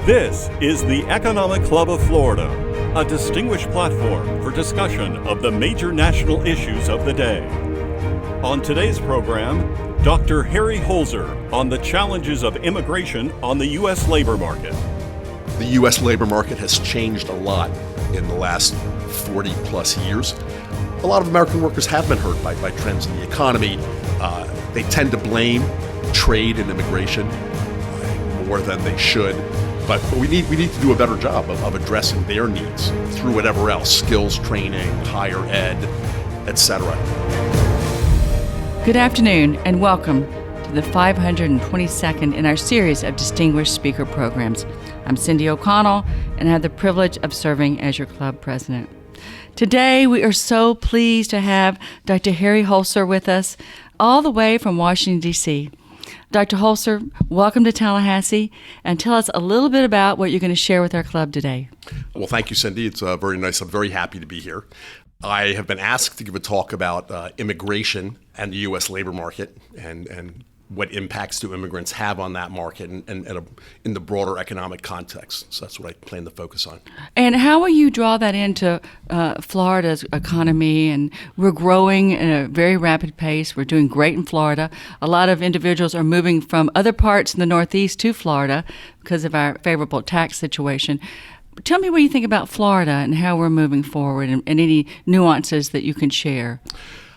This is the Economic Club of Florida, a distinguished platform for discussion of the major national issues of the day. On today's program, Dr. Harry Holzer on the challenges of immigration on the U.S. labor market. The U.S. labor market has changed a lot in the last 40 plus years. A lot of American workers have been hurt by trends in the economy. They tend to blame trade and immigration more than they should. But we need to do a better job of addressing their needs through whatever else, skills training, higher ed, etc. Good afternoon and welcome to the 522nd in our series of distinguished speaker programs. I'm Cindy O'Connell and I have the privilege of serving as your club president. Today we are so pleased to have Dr. Harry Holzer with us all the way from Washington, D.C. Dr. Holzer, welcome to Tallahassee, and tell us a little bit about what you're going to share with our club today. Well, thank you, Cindy. It's very nice. I'm very happy to be here. I have been asked to give a talk about immigration and the U.S. labor market and what impacts do immigrants have on that market and in the broader economic context. So that's what I plan to focus on. And how will you draw that into Florida's economy? And we're growing at a very rapid pace. We're doing great in Florida. A lot of individuals are moving from other parts in the Northeast to Florida because of our favorable tax situation. Tell me what you think about Florida and how we're moving forward and any nuances that you can share.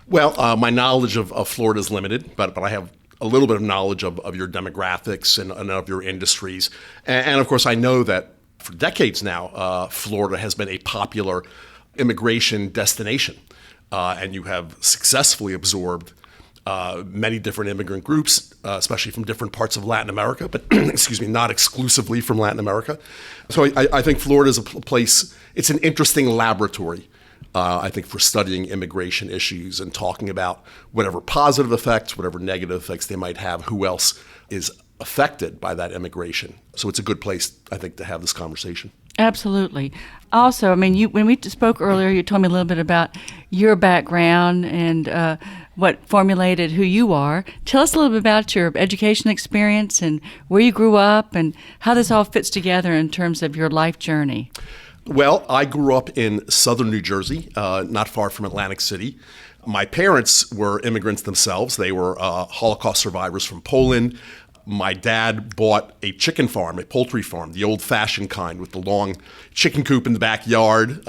Well, my knowledge of Florida is limited, but I have a little bit of knowledge of your demographics and of your industries. And of course, I know that for decades now, Florida has been a popular immigration destination. And you have successfully absorbed many different immigrant groups, especially from different parts of Latin America, but not exclusively from Latin America. So I think Florida is a place, it's an interesting laboratory, I think, for studying immigration issues and talking about whatever positive effects, whatever negative effects they might have, who else is affected by that immigration. So it's a good place, I think, to have this conversation. Absolutely. Also, when we spoke earlier, you told me a little bit about your background and what formulated who you are. Tell us a little bit about your education experience and where you grew up and how this all fits together in terms of your life journey. Well, I grew up in southern New Jersey, not far from Atlantic City. My parents were immigrants themselves. They were Holocaust survivors from Poland. My dad bought a chicken farm, a poultry farm, the old-fashioned kind with the long chicken coop in the backyard,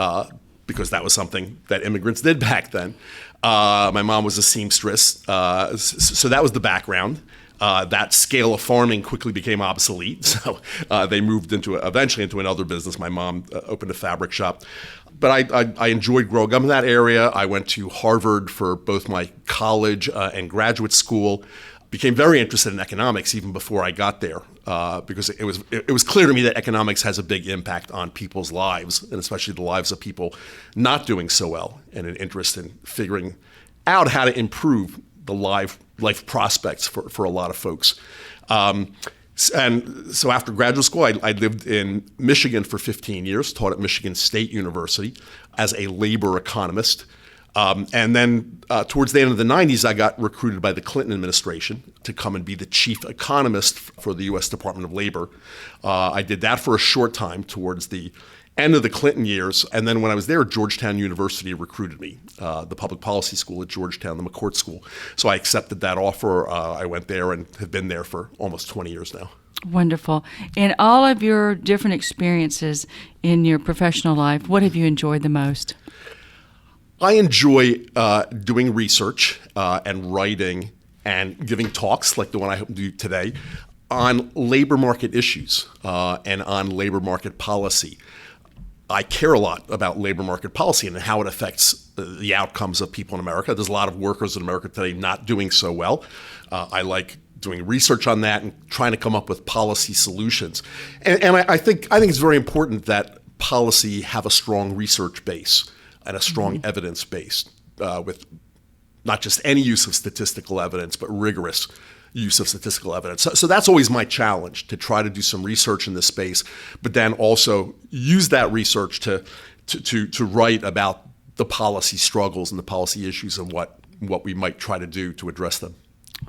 because that was something that immigrants did back then. My mom was a seamstress, so that was the background. That scale of farming quickly became obsolete, so they moved eventually into another business. My mom opened a fabric shop. But I enjoyed growing up in that area. I went to Harvard for both my college and graduate school. Became very interested in economics even before I got there, because it was clear to me that economics has a big impact on people's lives, and especially the lives of people not doing so well, and an interest in figuring out how to improve the life prospects for a lot of folks. And so after graduate school, I lived in Michigan for 15 years, taught at Michigan State University as a labor economist. And then towards the end of the 90s, I got recruited by the Clinton administration to come and be the chief economist for the U.S. Department of Labor. I did that for a short time towards the end of the Clinton years. And then when I was there, Georgetown University recruited me, the public policy school at Georgetown, the McCourt School. So I accepted that offer. I went there and have been there for almost 20 years now. Wonderful. In all of your different experiences in your professional life, what have you enjoyed the most? I enjoy doing research and writing and giving talks like the one I hope to do today on labor market issues and on labor market policy. I care a lot about labor market policy and how it affects the outcomes of people in America. There's a lot of workers in America today not doing so well. I like doing research on that and trying to come up with policy solutions. And I think it's very important that policy have a strong research base and a strong evidence base with not just any use of statistical evidence, but rigorous use of statistical evidence. So that's always my challenge, to try to do some research in this space, but then also use that research to write about the policy struggles and the policy issues and what we might try to do to address them.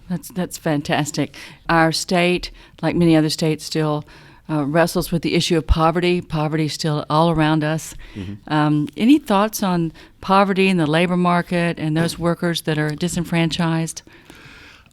That's fantastic. Our state, like many other states, still wrestles with the issue of poverty. Poverty is still all around us. Any thoughts on poverty in the labor market and those workers that are disenfranchised?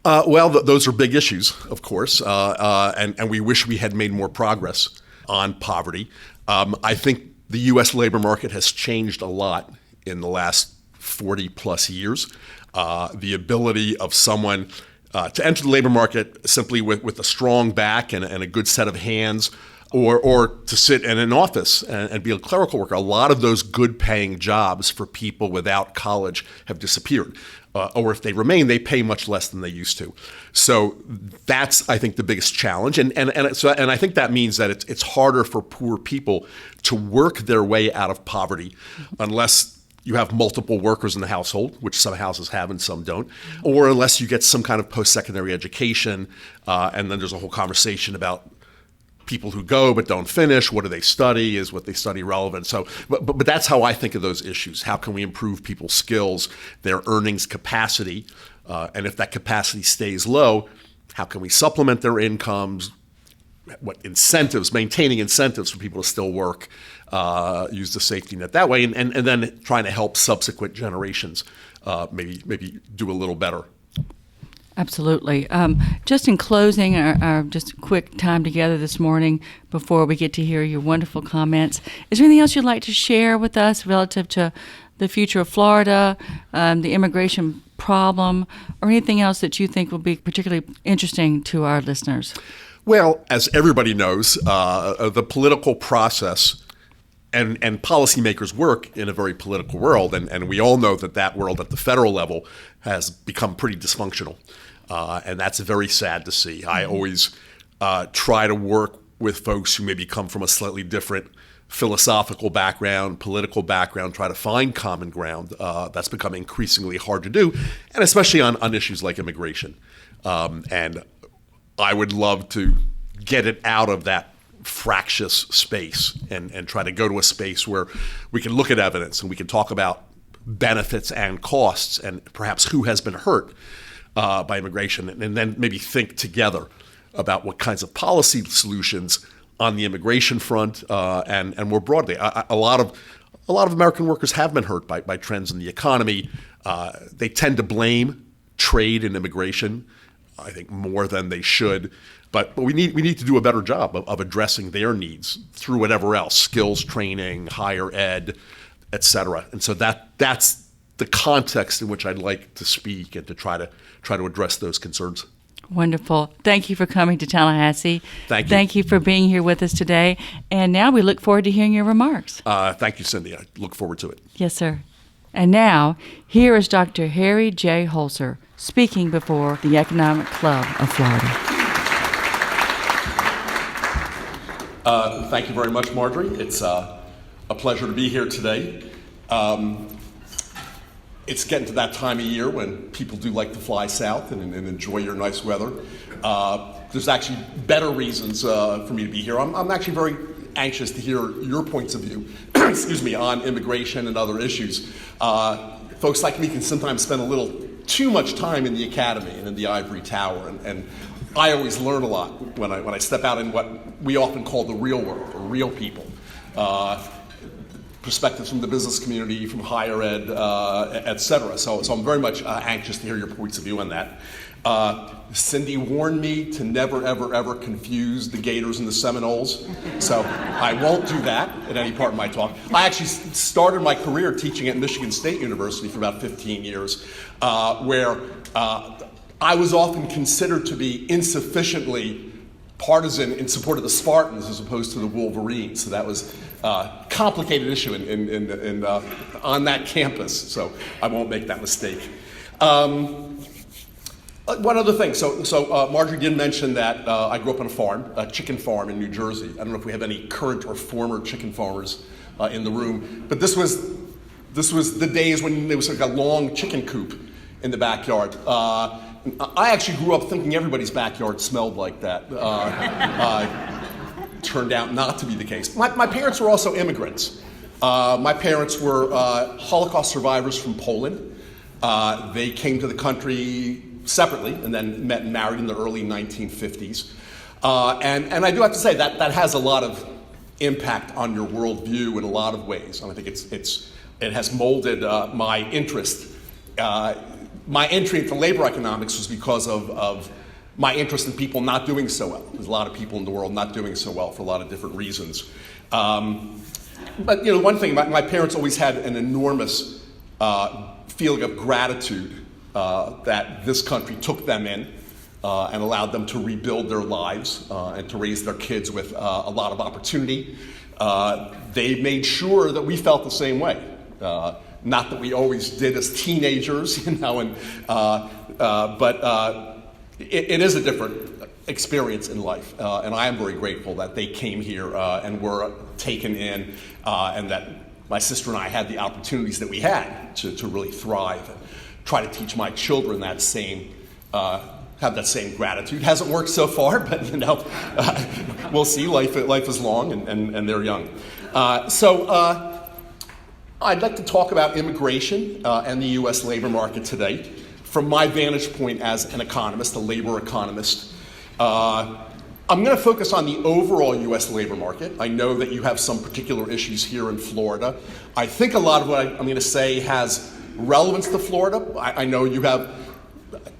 Those are big issues, of course, and we wish we had made more progress on poverty. I think the U.S. labor market has changed a lot in the last 40 plus years. The ability of someone to enter the labor market simply with a strong back and a good set of hands, or to sit in an office and be a clerical worker. A lot of those good paying jobs for people without college have disappeared. Or if they remain, they pay much less than they used to. So that's, I think, the biggest challenge. And I think that means that it's harder for poor people to work their way out of poverty unless you have multiple workers in the household, which some houses have and some don't, or unless you get some kind of post-secondary education. And then there's a whole conversation about people who go but don't finish. What do they study? Is what they study relevant? So, but that's how I think of those issues. How can we improve people's skills, their earnings capacity? And if that capacity stays low, how can we supplement their incomes? What incentives, maintaining incentives for people to still work, use the safety net that way, and then trying to help subsequent generations maybe do a little better. Absolutely. Just in closing, our just quick time together this morning before we get to hear your wonderful comments, is there anything else you'd like to share with us relative to the future of Florida, the immigration problem, or anything else that you think will be particularly interesting to our listeners? Well, as everybody knows, the political process and policymakers work in a very political world, and we all know that world at the federal level has become pretty dysfunctional. And that's very sad to see. I always try to work with folks who maybe come from a slightly different philosophical background, political background, try to find common ground. That's become increasingly hard to do, and especially on issues like immigration. And I would love to get it out of that fractious space and try to go to a space where we can look at evidence and we can talk about benefits and costs and perhaps who has been hurt by immigration, and then maybe think together about what kinds of policy solutions on the immigration front and more broadly. A lot of American workers have been hurt by trends in the economy. They tend to blame trade and immigration, I think, more than they should. But we need to do a better job of addressing their needs through whatever else, skills training, higher ed, et cetera. And so that's the context in which I'd like to speak and to try to address those concerns. Wonderful. Thank you for coming to Tallahassee. Thank you. Thank you for being here with us today. And now we look forward to hearing your remarks. Thank you, Cindy. I look forward to it. Yes, sir. And now, here is Dr. Harry J. Holzer speaking before the Economic Club of Florida. Thank you very much, Marjorie. It's a pleasure to be here today. It's getting to that time of year when people do like to fly south and enjoy your nice weather. There's actually better reasons for me to be here. I'm actually very anxious to hear your points of view on immigration and other issues. Folks like me can sometimes spend a little too much time in the academy and in the ivory tower, and I always learn a lot when I step out in what we often call the real world, or real people. Perspectives from the business community, from higher ed, et cetera. So I'm very much anxious to hear your points of view on that. Cindy warned me to never, ever, ever confuse the Gators and the Seminoles. So I won't do that at any part of my talk. I actually started my career teaching at Michigan State University for about 15 years, where I was often considered to be insufficiently partisan in support of the Spartans as opposed to the Wolverines. So that was a complicated issue on that campus. So I won't make that mistake. One other thing. So Marjorie did mention that I grew up on a farm, a chicken farm in New Jersey. I don't know if we have any current or former chicken farmers in the room, but this was the days when there was like a long chicken coop in the backyard. I actually grew up thinking everybody's backyard smelled like that. Turned out not to be the case. My parents were also immigrants. My parents were Holocaust survivors from Poland. They came to the country separately and then met and married in the early 1950s. And I do have to say that has a lot of impact on your worldview in a lot of ways. And I think it has molded my interest. My entry into labor economics was because of my interest in people not doing so well. There's a lot of people in the world not doing so well for a lot of different reasons. But one thing, my parents always had an enormous feeling of gratitude that this country took them in and allowed them to rebuild their lives and to raise their kids with a lot of opportunity. They made sure that we felt the same way. Not that we always did as teenagers, but it is a different experience in life, and I am very grateful that they came here and were taken in, and that my sister and I had the opportunities that we had to really thrive and try to teach my children that same have that same gratitude. Hasn't worked so far, but we'll see. Life is long, and they're young. So I'd like to talk about immigration and the U.S. labor market today from my vantage point as an economist, a labor economist. I'm going to focus on the overall U.S. labor market. I know that you have some particular issues here in Florida. I think a lot of what I'm going to say has relevance to Florida. I know you have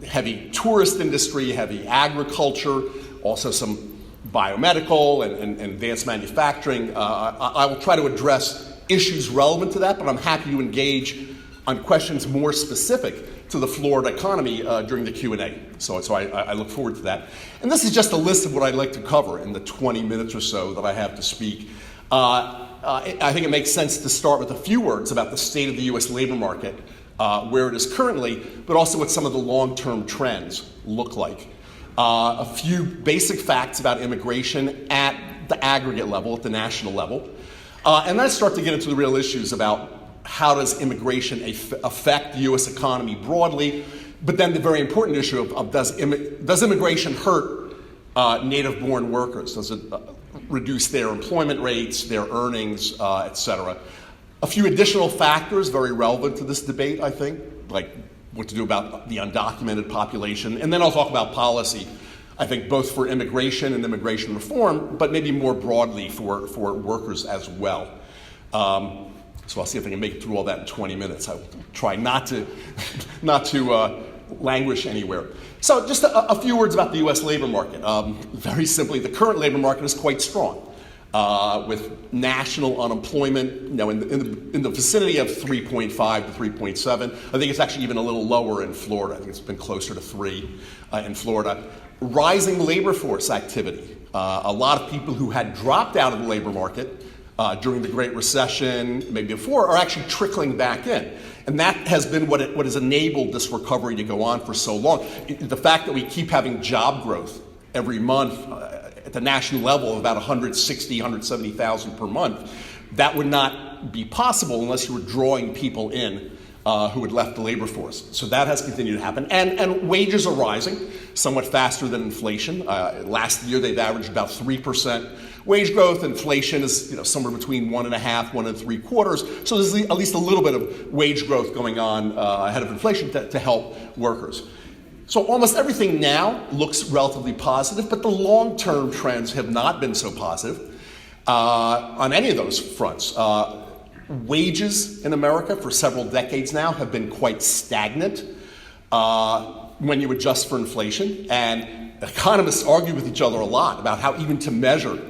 heavy tourist industry, heavy agriculture, also some biomedical and advanced manufacturing. I will try to address issues relevant to that, but I'm happy to engage on questions more specific to the Florida economy during the Q&A. So I look forward to that. And this is just a list of what I'd like to cover in the 20 minutes or so that I have to speak. I think it makes sense to start with a few words about the state of the U.S. labor market, where it is currently, but also what some of the long-term trends look like. A few basic facts about immigration at the aggregate level, at the national level. And then I start to get into the real issues about how does immigration affect the U.S. economy broadly, but then the very important issue of does immigration hurt native-born workers? Does it reduce their employment rates, their earnings, et cetera? A few additional factors very relevant to this debate, I think, like what to do about the undocumented population. And then I'll talk about policy, I think, both for immigration and immigration reform, but maybe more broadly for workers as well. So I'll see if I can make it through all that in 20 minutes. I will try not to languish anywhere. So just a few words about the U.S. labor market. Very simply, the current labor market is quite strong, with national unemployment in the vicinity of 3.5 to 3.7. I think it's actually even a little lower in Florida. I think it's been closer to 3 in Florida. Rising labor force activity. A lot of people who had dropped out of the labor market during the Great Recession, maybe before, are actually trickling back in. And that has been what has enabled this recovery to go on for so long. The fact that we keep having job growth every month at the national level of about 160, 170,000 per month, that would not be possible unless you were drawing people in who had left the labor force. So that has continued to happen. And wages are rising somewhat faster than inflation. Last year they've averaged about 3% wage growth. Inflation is somewhere between 1.5%, 1.75%. So there's at least a little bit of wage growth going on ahead of inflation to help workers. So almost everything now looks relatively positive, but the long-term trends have not been so positive on any of those fronts. Wages in America for several decades now have been quite stagnant when you adjust for inflation. And economists argue with each other a lot about how even to measure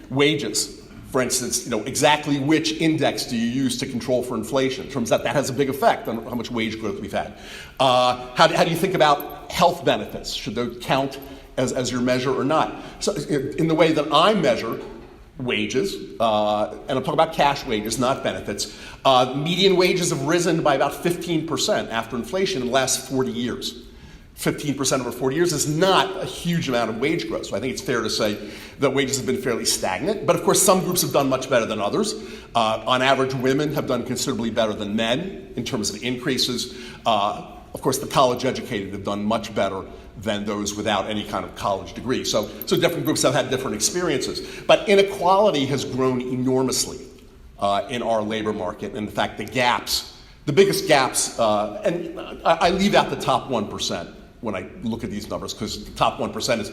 wages. For instance, exactly which index do you use to control for inflation? It turns out that has a big effect on how much wage growth we've had. How do you think about health benefits? Should they count as your measure or not? So in the way that I measure wages, and I'm talking about cash wages, not benefits, median wages have risen by about 15% after inflation in the last 40 years. 15% over 40 years is not a huge amount of wage growth. So I think it's fair to say that wages have been fairly stagnant. But of course, some groups have done much better than others. On average, women have done considerably better than men in terms of increases. Of course, the college-educated have done much better than those without any kind of college degree. So different groups have had different experiences. But inequality has grown enormously in our labor market. And in fact, the biggest gaps, and I leave out the top 1%. When I look at these numbers, because the top 1% is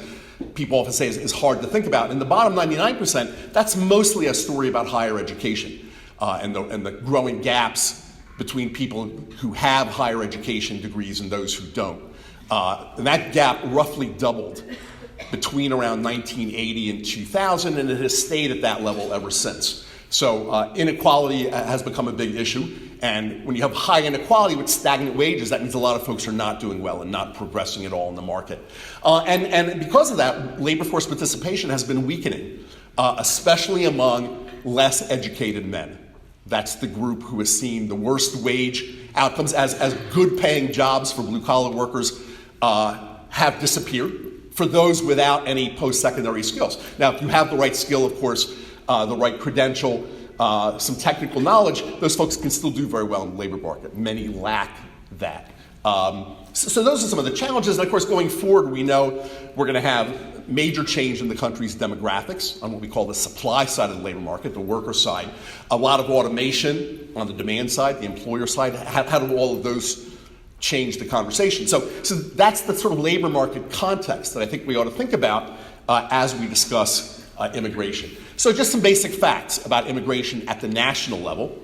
people often say is hard to think about. In the bottom 99%, that's mostly a story about higher education and the growing gaps between people who have higher education degrees and those who don't. And that gap roughly doubled between around 1980 and 2000, and it has stayed at that level ever since. So inequality has become a big issue. And when you have high inequality with stagnant wages, that means a lot of folks are not doing well and not progressing at all in the market. And because of that, labor force participation has been weakening, especially among less educated men. That's the group who has seen the worst wage outcomes as good paying jobs for blue collar workers have disappeared for those without any post-secondary skills. Now, if you have the right skill, of course, the right credential, some technical knowledge, those folks can still do very well in the labor market. Many lack that. So those are some of the challenges. And of course, going forward, we know we're going to have major change in the country's demographics on what we call the supply side of the labor market, the worker side. A lot of automation on the demand side, the employer side. How do all of those change the conversation? So that's the sort of labor market context that I think we ought to think about as we discuss immigration. So just some basic facts about immigration at the national level.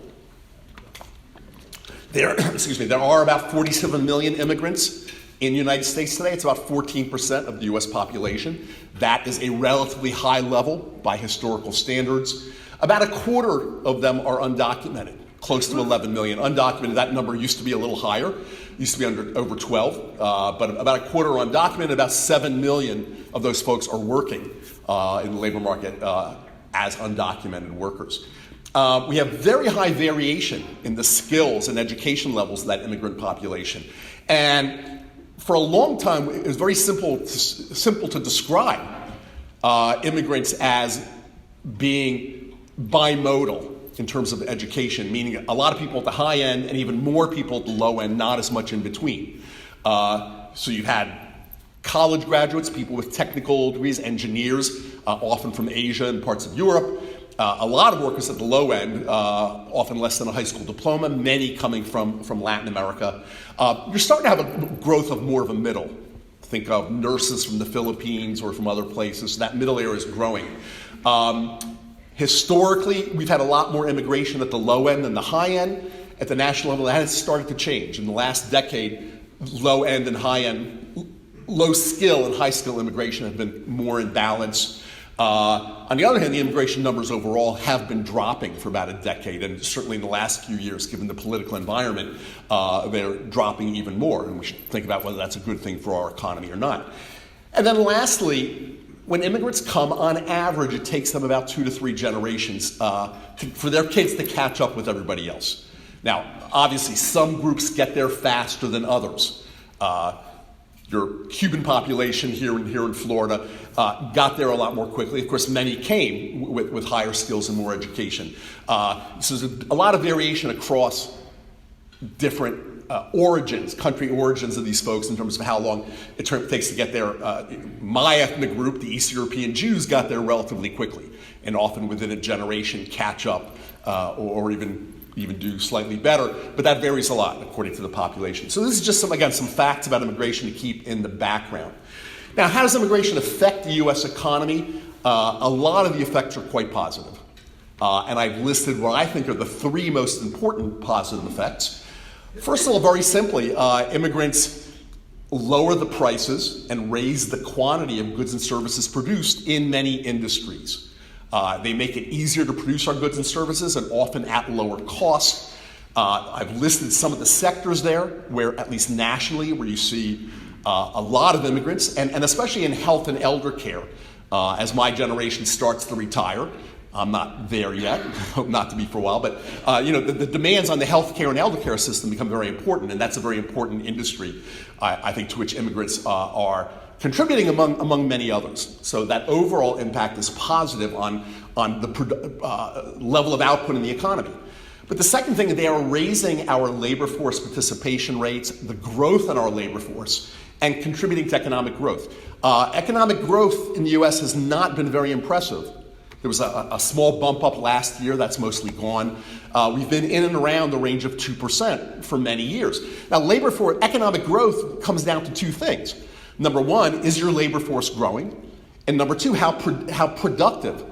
There are about 47 million immigrants in the United States today. It's about 14% of the U.S. population. That is a relatively high level by historical standards. About a quarter of them are undocumented, close to 11 million. Undocumented, that number used to be a little higher, used to be over 12, but about a quarter are undocumented. About 7 million of those folks are working in the labor market as undocumented workers. We have very high variation in the skills and education levels of that immigrant population. And for a long time, it was very simple to describe immigrants as being bimodal in terms of education, meaning a lot of people at the high end and even more people at the low end, not as much in between. So you had college graduates, people with technical degrees, engineers, often from Asia and parts of Europe. A lot of workers at the low end, often less than a high school diploma, many coming from Latin America. You're starting to have a growth of more of a middle. Think of nurses from the Philippines or from other places. That middle area is growing. Historically, we've had a lot more immigration at the low end than the high end. At the national level, that has started to change. In the last decade, low end and high end, low skill and high skill immigration have been more in balance. On the other hand, the immigration numbers overall have been dropping for about a decade, and certainly in the last few years, given the political environment, they're dropping even more, and we should think about whether that's a good thing for our economy or not. And then lastly, when immigrants come, on average, it takes them about 2 to 3 generations for their kids to catch up with everybody else. Now, obviously, some groups get there faster than others. Your Cuban population here in Florida got there a lot more quickly. Of course, many came with higher skills and more education. So there's a lot of variation across different country origins of these folks in terms of how long it takes to get there. My ethnic group, the East European Jews, got there relatively quickly, and often within a generation catch up or even do slightly better, but that varies a lot according to the population. So this is just some facts about immigration to keep in the background. Now, how does immigration affect the U.S. economy? A lot of the effects are quite positive. And I've listed what I think are the 3 most important positive effects. First of all, very simply, immigrants lower the prices and raise the quantity of goods and services produced in many industries. They make it easier to produce our goods and services, and often at lower cost. I've listed some of the sectors there where, at least nationally, where you see a lot of immigrants, and especially in health and elder care, as my generation starts to retire. I'm not there yet, hope not to be for a while, but the demands on the health care and elder care system become very important, and that's a very important industry, I think, to which immigrants are contributing among many others. So that overall impact is positive on the level of output in the economy. But the second thing, they are raising our labor force participation rates, the growth in our labor force, and contributing to economic growth. Economic growth in the U.S. has not been very impressive. There was a small bump up last year. That's mostly gone. We've been in and around the range of 2% for many years. Now, economic growth comes down to 2 things. Number one, is your labor force growing? And number two, how productive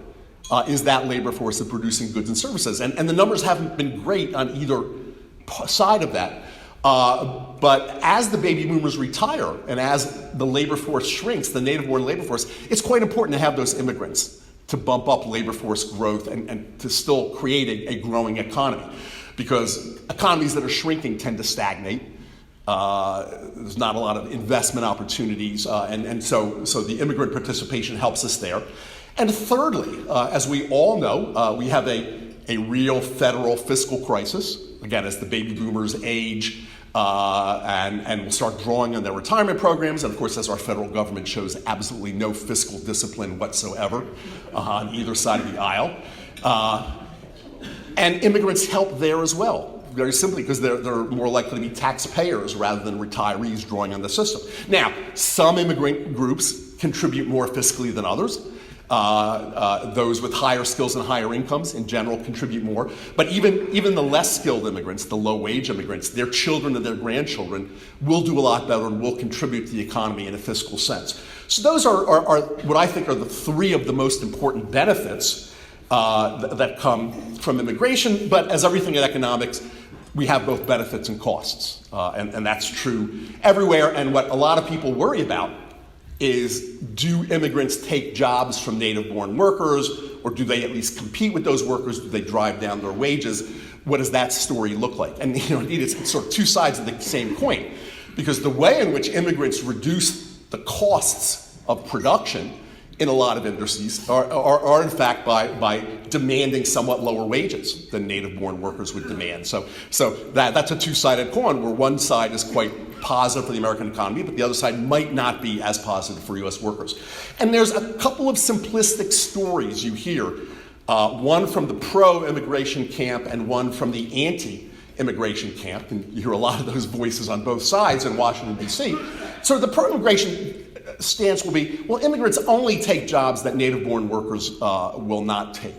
is that labor force at producing goods and services? And the numbers haven't been great on either side of that. But as the baby boomers retire and as the labor force shrinks, the native-born labor force, it's quite important to have those immigrants to bump up labor force growth and to still create a growing economy. Because economies that are shrinking tend to stagnate. There's not a lot of investment opportunities, and so the immigrant participation helps us there. And thirdly, as we all know, we have a real federal fiscal crisis, again, as the baby boomers age and will start drawing on their retirement programs, and of course, as our federal government shows absolutely no fiscal discipline whatsoever on either side of the aisle. And immigrants help there as well, very simply because they're more likely to be taxpayers rather than retirees drawing on the system. Now, some immigrant groups contribute more fiscally than others. Those with higher skills and higher incomes in general contribute more. But even the less skilled immigrants, the low-wage immigrants, their children and their grandchildren will do a lot better and will contribute to the economy in a fiscal sense. So those are what I think are the three of the most important benefits that come from immigration. But as everything in economics, we have both benefits and costs. And that's true everywhere. And what a lot of people worry about is, do immigrants take jobs from native-born workers, or do they at least compete with those workers? Do they drive down their wages? What does that story look like? And indeed, it's sort of two sides of the same coin, because the way in which immigrants reduce the costs of production in a lot of industries are in fact by demanding somewhat lower wages than native-born workers would demand. So that's a two-sided coin, where one side is quite positive for the American economy, but the other side might not be as positive for U.S. workers. And there's a couple of simplistic stories you hear, one from the pro-immigration camp and one from the anti-immigration camp, and you hear a lot of those voices on both sides in Washington, D.C. So the pro-immigration stance will be, well, immigrants only take jobs that native-born workers will not take.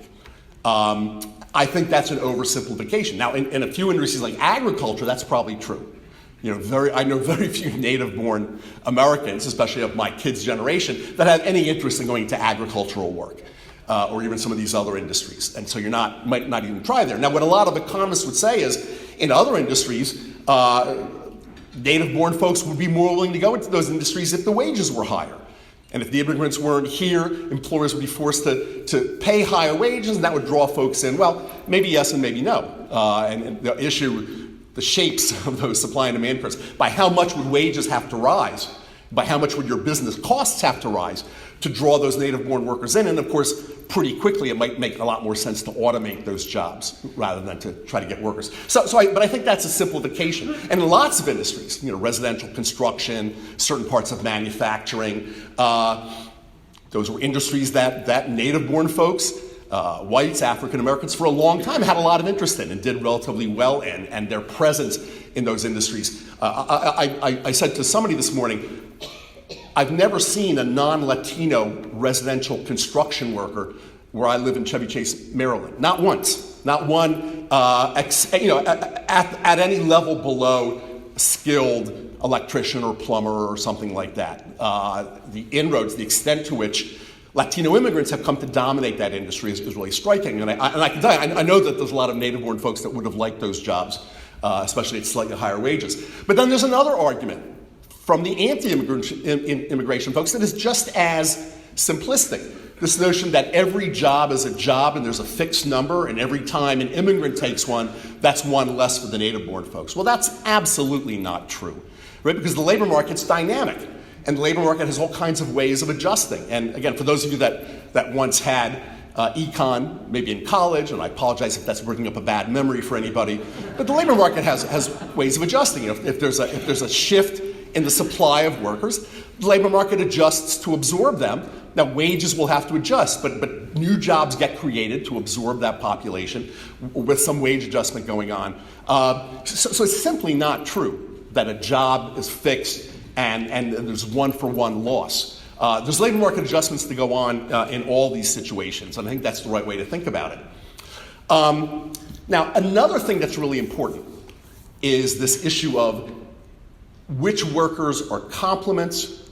I think that's an oversimplification. Now, in a few industries like agriculture, that's probably true. I know very few native-born Americans, especially of my kids' generation, that have any interest in going to agricultural work or even some of these other industries. And so might not even try there. Now, what a lot of economists would say is, in other industries, native-born folks would be more willing to go into those industries if the wages were higher. And if the immigrants weren't here, employers would be forced to pay higher wages, and that would draw folks in. Well, maybe yes and maybe no. And the issue, the shapes of those supply and demand curves, by how much would wages have to rise? By how much would your business costs have to rise to draw those native-born workers in? And of course, pretty quickly, it might make a lot more sense to automate those jobs rather than to try to get workers. But I think that's a simplification. And in lots of industries, residential construction, certain parts of manufacturing, those were industries that native-born folks, whites, African Americans, for a long time had a lot of interest in and did relatively well in, and their presence in those industries. I said to somebody this morning, I've never seen a non-Latino residential construction worker where I live in Chevy Chase, Maryland. Not once. Not one at any level below skilled electrician or plumber or something like that. The inroads, the extent to which Latino immigrants have come to dominate that industry is really striking. And I can tell you, I know that there's a lot of native-born folks that would have liked those jobs, especially at slightly higher wages. But then there's another argument from the anti-immigration folks that is just as simplistic. This notion that every job is a job and there's a fixed number, and every time an immigrant takes one, that's one less for the native-born folks. Well, that's absolutely not true, right? Because the labor market's dynamic, and the labor market has all kinds of ways of adjusting. And again, for those of you that once had econ, maybe in college, and I apologize if that's bringing up a bad memory for anybody, but the labor market has ways of adjusting. If there's a shift in the supply of workers, the labor market adjusts to absorb them. Now, wages will have to adjust, but new jobs get created to absorb that population with some wage adjustment going on. So it's simply not true that a job is fixed and there's one-for-one loss. There's labor market adjustments to go on in all these situations, and I think that's the right way to think about it. Now, another thing that's really important is this issue of which workers are complements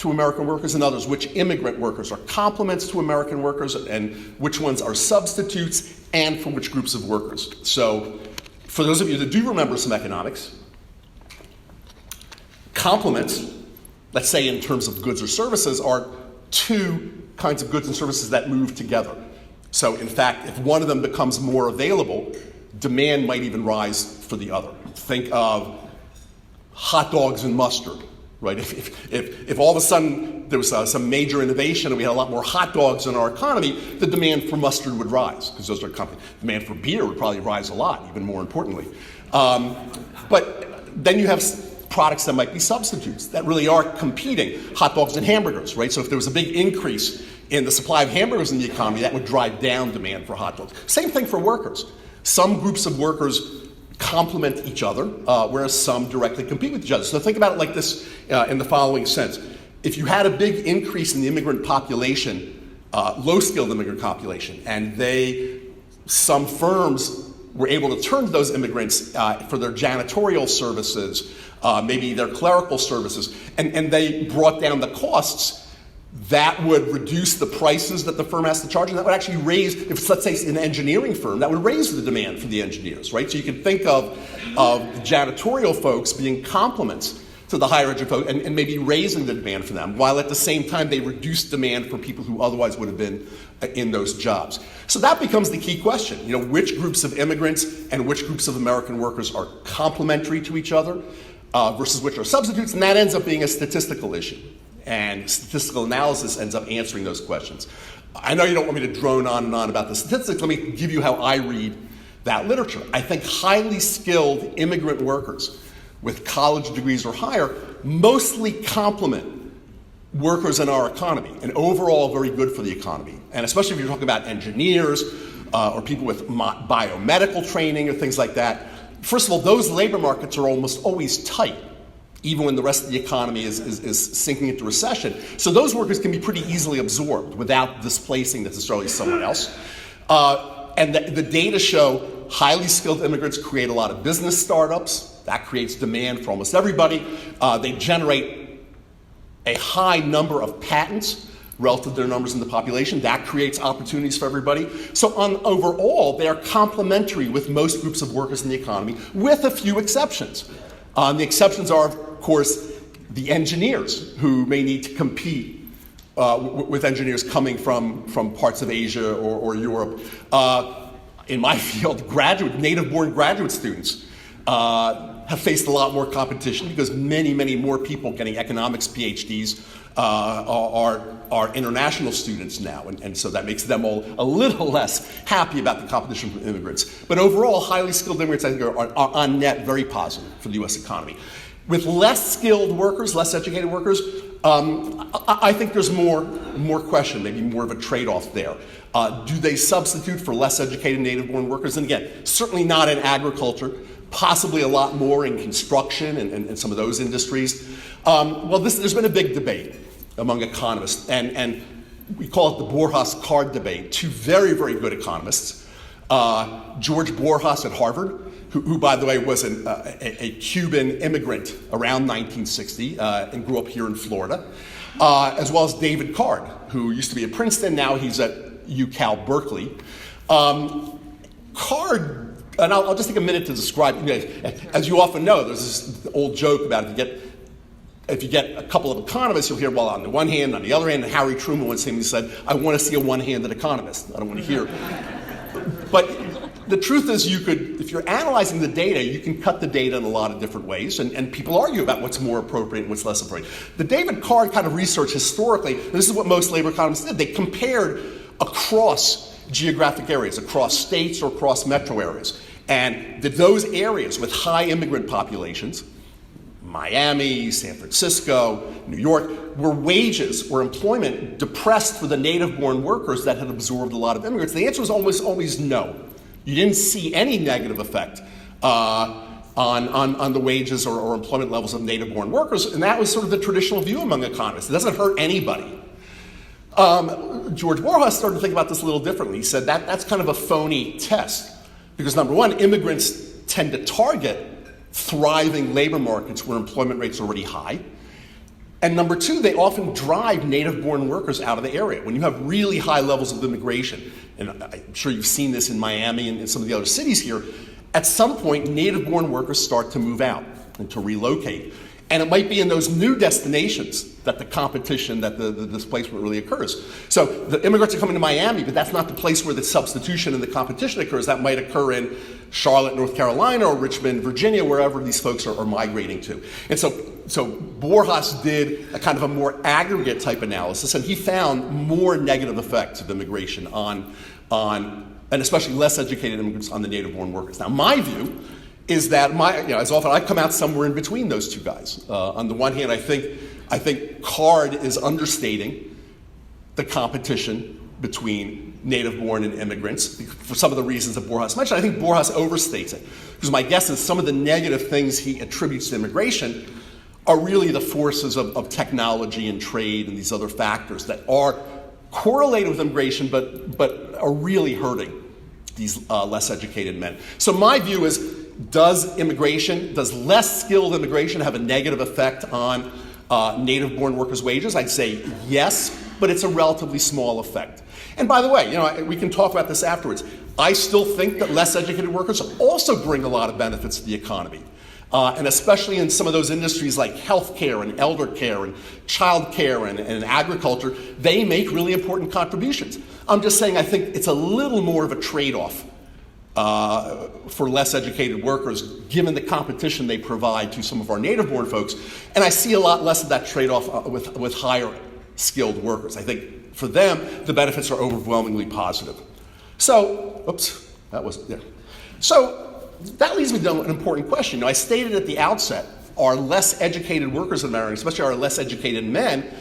to American workers and others, which immigrant workers are complements to American workers, and which ones are substitutes, and for which groups of workers. So for those of you that do remember some economics, complements, let's say in terms of goods or services, are two kinds of goods and services that move together. So in fact, if one of them becomes more available, demand might even rise for the other. Think of hot dogs and mustard, right? If all of a sudden there was some major innovation and we had a lot more hot dogs in our economy, the demand for mustard would rise, because those are demand for beer would probably rise a lot, even more importantly. But then you have products that might be substitutes that really are competing, hot dogs and hamburgers, right? So if there was a big increase in the supply of hamburgers in the economy, that would drive down demand for hot dogs. Same thing for workers. Some groups of workers complement each other, whereas some directly compete with each other. So think about it like this in the following sense. If you had a big increase in the immigrant population, low-skilled immigrant population, and some firms were able to turn to those immigrants for their janitorial services, maybe their clerical services, and they brought down the costs, that would reduce the prices that the firm has to charge, and that would actually raise, if it's, let's say, an engineering firm, that would raise the demand for the engineers, right? So you can think of the janitorial folks being complements to the higher education folks and maybe raising the demand for them, while at the same time they reduce demand for people who otherwise would have been in those jobs. So that becomes the key question. Which groups of immigrants and which groups of American workers are complementary to each other versus which are substitutes, and that ends up being a statistical issue. And statistical analysis ends up answering those questions. I know you don't want me to drone on and on about the statistics. Let me give you how I read that literature. I think highly skilled immigrant workers with college degrees or higher mostly complement workers in our economy, and overall very good for the economy. And especially if you're talking about engineers or people with biomedical training or things like that. First of all, those labor markets are almost always tight, even when the rest of the economy is sinking into recession. So those workers can be pretty easily absorbed without displacing necessarily someone else. And the data show highly skilled immigrants create a lot of business startups. That creates demand for almost everybody. They generate a high number of patents relative to their numbers in the population. That creates opportunities for everybody. So overall, they are complementary with most groups of workers in the economy, with a few exceptions. The exceptions are, of course, the engineers, who may need to compete with engineers coming from parts of Asia or Europe. In my field, native-born graduate students have faced a lot more competition because many, many more people getting economics PhDs are international students now, and so that makes them all a little less happy about the competition from immigrants. But overall, highly skilled immigrants, I think, are on net very positive for the U.S. economy. With less skilled workers, less educated workers, I think there's more question, maybe more of a trade-off there. Do they substitute for less educated native-born workers? And again, certainly not in agriculture, possibly a lot more in construction and some of those industries. There's been a big debate among economists, and we call it the Borjas card debate. Two very, very good economists, George Borjas at Harvard, who by the way, was a Cuban immigrant around 1960 and grew up here in Florida, as well as David Card, who used to be at Princeton, now he's at UCal Berkeley. Card, and I'll just take a minute to describe, as you often know, there's this old joke about if you get a couple of economists, you'll hear, well, on the one hand, on the other hand, and Harry Truman once said, I want to see a one-handed economist. I don't want to hear. But the truth is, if you're analyzing the data, you can cut the data in a lot of different ways, and people argue about what's more appropriate and what's less appropriate. The David Card kind of research historically, and this is what most labor economists did, they compared across geographic areas, across states or across metro areas. And did those areas with high immigrant populations, Miami, San Francisco, New York, were wages or employment depressed for the native-born workers that had absorbed a lot of immigrants? The answer was almost always no. You didn't see any negative effect on the wages or employment levels of native-born workers, and that was sort of the traditional view among economists. It doesn't hurt anybody. George Borjas started to think about this a little differently. He said that's kind of a phony test because, number one, immigrants tend to target thriving labor markets where employment rates are already high. And number two, they often drive native-born workers out of the area. When you have really high levels of immigration, and I'm sure you've seen this in Miami and in some of the other cities here, at some point, native-born workers start to move out and to relocate. And it might be in those new destinations that the competition, that the displacement really occurs. So the immigrants are coming to Miami, but that's not the place where the substitution and the competition occurs. That might occur in Charlotte, North Carolina, or Richmond, Virginia, wherever these folks are migrating to. And so Borjas did a kind of a more aggregate type analysis, and he found more negative effects of immigration on and especially less educated immigrants on the native-born workers. Now, my view is that as often I come out somewhere in between those two guys. On the one hand, I think CARD is understating the competition between native-born and immigrants for some of the reasons that Borjas mentioned. I think Borjas overstates it, because my guess is some of the negative things he attributes to immigration are really the forces of technology and trade and these other factors that are correlated with immigration, but are really hurting these less educated men. So my view is, does less skilled immigration have a negative effect on native-born workers' wages? I'd say yes, but it's a relatively small effect. And by the way, we can talk about this afterwards. I still think that less educated workers also bring a lot of benefits to the economy. And especially in some of those industries like healthcare and elder care and childcare and agriculture, they make really important contributions. I'm just saying I think it's a little more of a trade-off for less educated workers, given the competition they provide to some of our native-born folks. And I see a lot less of that trade-off with higher skilled workers. I think for them, the benefits are overwhelmingly positive. So, So that leads me to an important question. I stated at the outset, our less educated workers in America, especially our less educated men,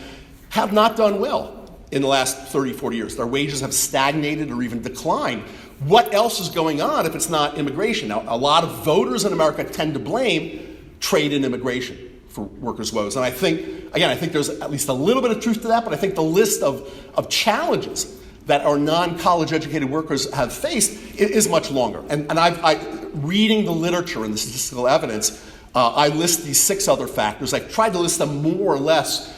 have not done well in the last 30, 40 years. Their wages have stagnated or even declined. What else is going on if it's not immigration? Now, a lot of voters in America tend to blame trade and immigration for workers' woes. And I think there's at least a little bit of truth to that, but I think the list of challenges that our non-college educated workers have faced is much longer. And reading the literature and the statistical evidence, I list these 6 other factors. I tried to list them more or less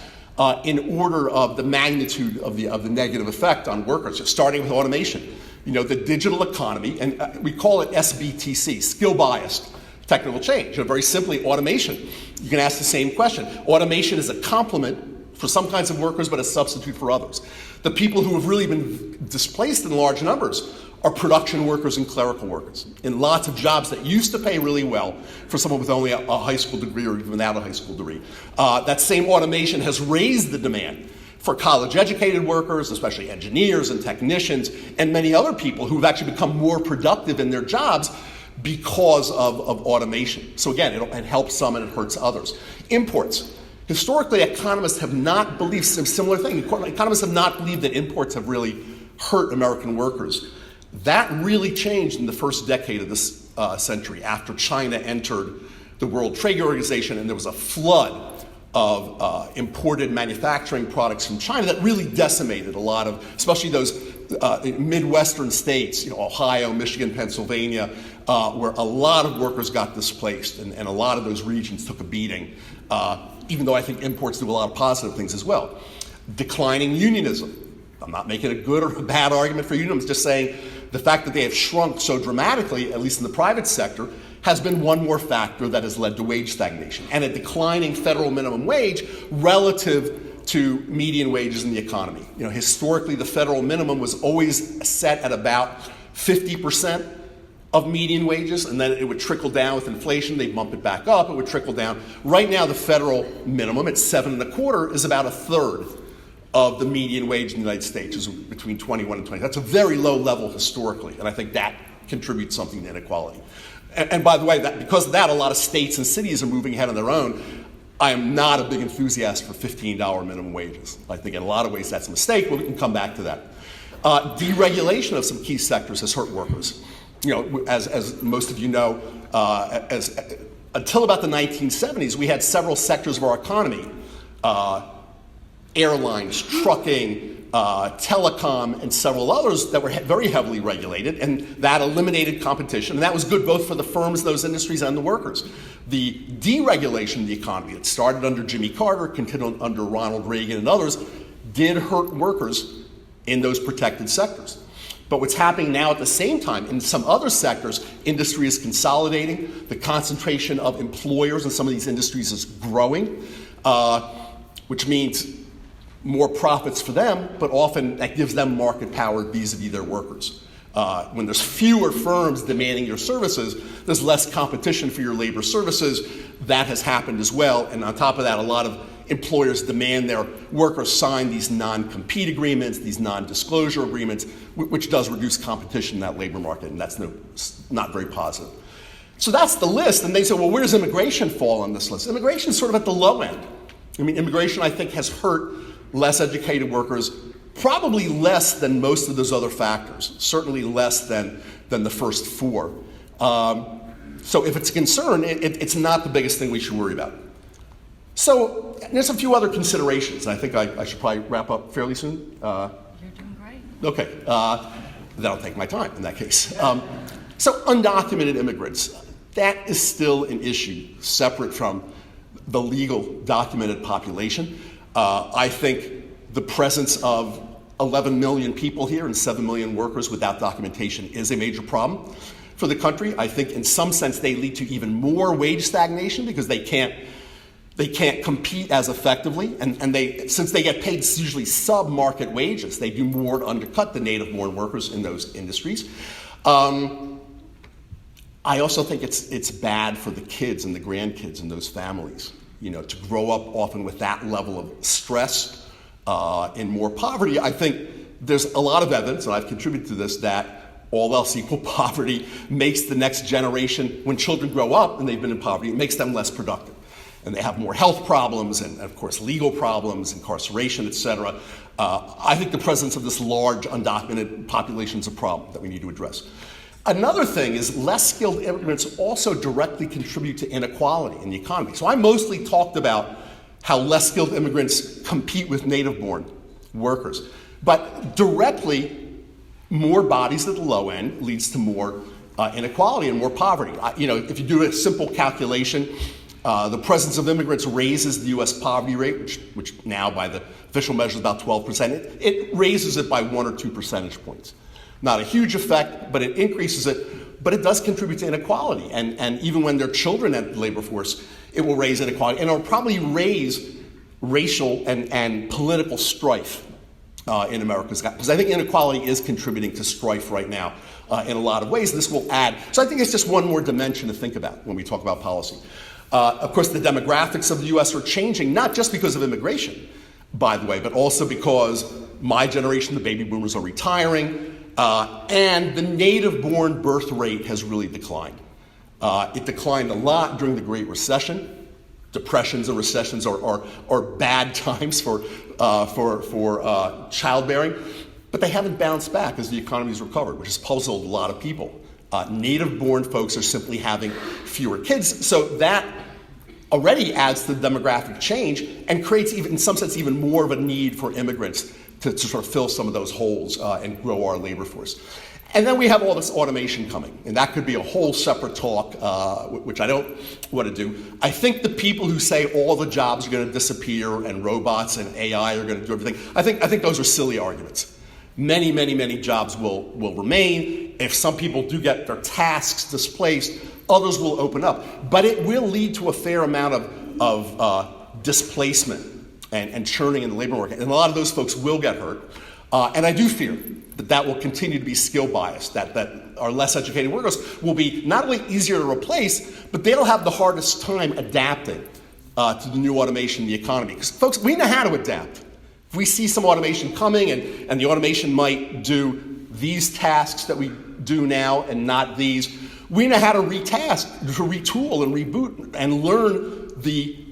in order of the magnitude of the negative effect on workers, just starting with automation. The digital economy, and we call it SBTC, skill-biased technical change. Very simply, automation. You can ask the same question. Automation is a complement for some kinds of workers, but a substitute for others. The people who have really been displaced in large numbers are production workers and clerical workers in lots of jobs that used to pay really well for someone with only a high school degree or even without a high school degree. That same automation has raised the demand for college-educated workers, especially engineers and technicians, and many other people who've actually become more productive in their jobs because of automation. So again, it helps some and it hurts others. Imports. Historically, economists have not believed some similar thing. Economists have not believed that imports have really hurt American workers. That really changed in the first decade of this century after China entered the World Trade Organization, and there was a flood of imported manufacturing products from China that really decimated a lot of, especially those Midwestern states, Ohio, Michigan, Pennsylvania, where a lot of workers got displaced, and a lot of those regions took a beating, even though I think imports do a lot of positive things as well. Declining unionism. I'm not making a good or a bad argument for unionism, I'm just saying the fact that they have shrunk so dramatically, at least in the private sector, has been one more factor that has led to wage stagnation and a declining federal minimum wage relative to median wages in the economy. Historically, the federal minimum was always set at about 50% of median wages, and then it would trickle down with inflation. They'd bump it back up. It would trickle down. Right now, the federal minimum at 7.25% is about a third of the median wage in the United States, is between 21 and 20. That's a very low level historically, and I think that contributes something to inequality. And by the way, because of that, a lot of states and cities are moving ahead on their own. I am not a big enthusiast for $15 minimum wages. I think in a lot of ways that's a mistake, but we can come back to that. Deregulation of some key sectors has hurt workers. As most of you know, until about the 1970s, we had several sectors of our economy, airlines, trucking, telecom, and several others that were very heavily regulated, and that eliminated competition. And that was good both for the firms, those industries, and the workers. The deregulation of the economy that started under Jimmy Carter, continued under Ronald Reagan and others, did hurt workers in those protected sectors. But what's happening now at the same time, in some other sectors, industry is consolidating. The concentration of employers in some of these industries is growing, which means more profits for them, but often that gives them market power vis-a-vis their workers. When there's fewer firms demanding your services, there's less competition for your labor services. That has happened as well. And on top of that, a lot of employers demand their workers sign these non-compete agreements, these non-disclosure agreements, which does reduce competition in that labor market, and that's not very positive. So that's the list, and they say, well, where does immigration fall on this list? Immigration is sort of at the low end. I mean, immigration, I think, has hurt less educated workers, probably less than most of those other factors, certainly less than the first four. So if it's a concern, it's not the biggest thing we should worry about. So there's a few other considerations, and I think I should probably wrap up fairly soon. You're doing great. Okay, that'll take my time in that case. So undocumented immigrants, that is still an issue separate from the legal documented population. I think the presence of 11 million people here and 7 million workers without documentation is a major problem for the country. I think in some sense they lead to even more wage stagnation because they can't compete as effectively, and since they get paid usually sub-market wages, they do more to undercut the native-born workers in those industries. I also think it's bad for the kids and the grandkids in those families, to grow up often with that level of stress and more poverty. I think there's a lot of evidence, and I've contributed to this, that all else equal, poverty makes the next generation, when children grow up and they've been in poverty, it makes them less productive. And they have more health problems and, of course, legal problems, incarceration, etc. I think the presence of this large undocumented population is a problem that we need to address. Another thing is less skilled immigrants also directly contribute to inequality in the economy. So I mostly talked about how less skilled immigrants compete with native-born workers. But directly, more bodies at the low end leads to more inequality and more poverty. If you do a simple calculation, the presence of immigrants raises the U.S. poverty rate, which now by the official measure is about 12%. It raises it by 1 or 2 percentage points. Not a huge effect, but it increases it. But it does contribute to inequality. And even when there are children at the labor force, it will raise inequality. And it will probably raise racial and political strife in America. Because I think inequality is contributing to strife right now in a lot of ways. This will add. So I think it's just one more dimension to think about when we talk about policy. Of course, the demographics of the U.S. are changing, not just because of immigration, by the way, but also because my generation, the baby boomers, are retiring, and the native-born birth rate has really declined. It declined a lot during the Great Recession. Depressions and recessions are bad times for childbearing, but they haven't bounced back as the economy's recovered, which has puzzled a lot of people. Native-born folks are simply having fewer kids, so that already adds to the demographic change and creates, in some sense, even more of a need for immigrants to sort of fill some of those holes and grow our labor force. And then we have all this automation coming, and that could be a whole separate talk, which I don't want to do. I think the people who say all the jobs are going to disappear and robots and AI are going to do everything, I think those are silly arguments. Many, many, many jobs will remain. If some people do get their tasks displaced, others will open up. But it will lead to a fair amount of displacement and churning in the labor market. And a lot of those folks will get hurt. And I do fear that will continue to be skill biased, that our less educated workers will be not only easier to replace, but they'll have the hardest time adapting to the new automation in the economy. Because folks, we know how to adapt. If we see some automation coming and the automation might do these tasks that we do now and not these, we know how to retask, to retool and reboot and learn the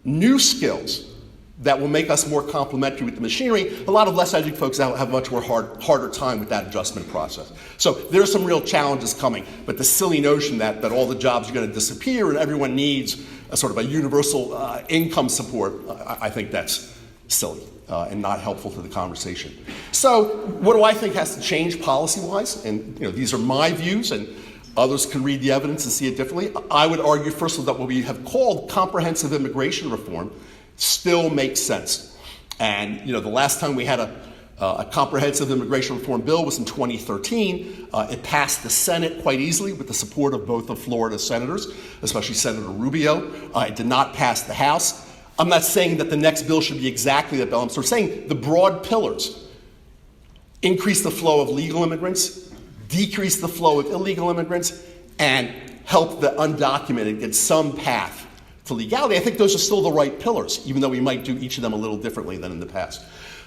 new skills that will make us more complementary with the machinery. A lot of less educated folks have a much more harder time with that adjustment process. So there's some real challenges coming, but the silly notion that all the jobs are going to disappear and everyone needs a sort of a universal income support, I think that's silly and not helpful to the conversation. So what do I think has to change policy-wise? And these are my views, and Others can read the evidence and see it differently. I would argue, first of all, that what we have called comprehensive immigration reform still makes sense. And the last time we had a comprehensive immigration reform bill was in 2013. It passed the Senate quite easily with the support of both of Florida's senators, especially Senator Rubio. It did not pass the House. I'm not saying that the next bill should be exactly that bill. I'm sort of saying the broad pillars: increase the flow of legal immigrants, decrease the flow of illegal immigrants, and help the undocumented get some path to legality. I think those are still the right pillars, even though we might do each of them a little differently than in the past.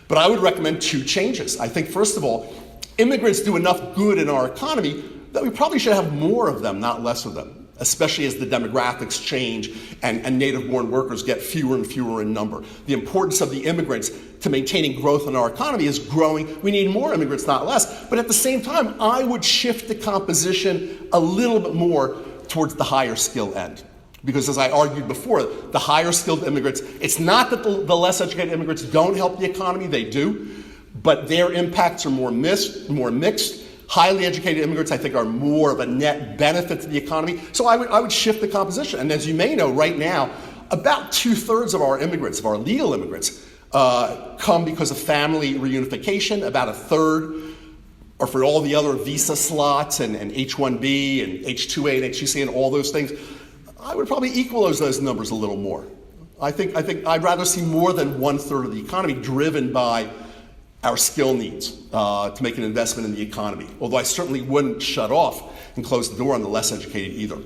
But I would recommend two changes. I think, first of all, immigrants do enough good in our economy that we probably should have more of them, not less of them, especially as the demographics change and native-born workers get fewer and fewer in number. The importance of the immigrants to maintaining growth in our economy is growing. We need more immigrants, not less. But at the same time, I would shift the composition a little bit more towards the higher skill end. Because as I argued before, the higher skilled immigrants, it's not that the less educated immigrants don't help the economy, they do, but their impacts are more mixed. Highly educated immigrants, I think, are more of a net benefit to the economy. So I would shift the composition. And as you may know, right now, about 2/3 of our immigrants, of our legal immigrants, come because of family reunification. About 1/3 are for all the other visa slots and H-1B and H-2A and H-2C and all those things. I would probably equal those numbers a little more. I think I'd rather see more than 1/3 of the economy driven by our skill needs to make an investment in the economy. Although I certainly wouldn't shut off and close the door on the less educated either.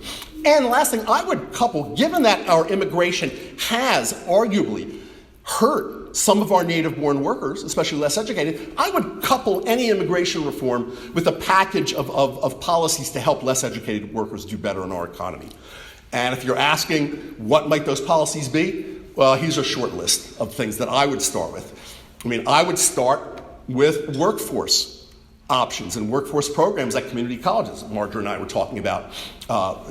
And last thing, I would couple, given that our immigration has arguably hurt some of our native-born workers, especially less educated, I would couple any immigration reform with a package of policies to help less educated workers do better in our economy. And if you're asking what might those policies be, well, here's a short list of things that I would start with. I would start with workforce options and workforce programs like community colleges. Marjorie and I were talking about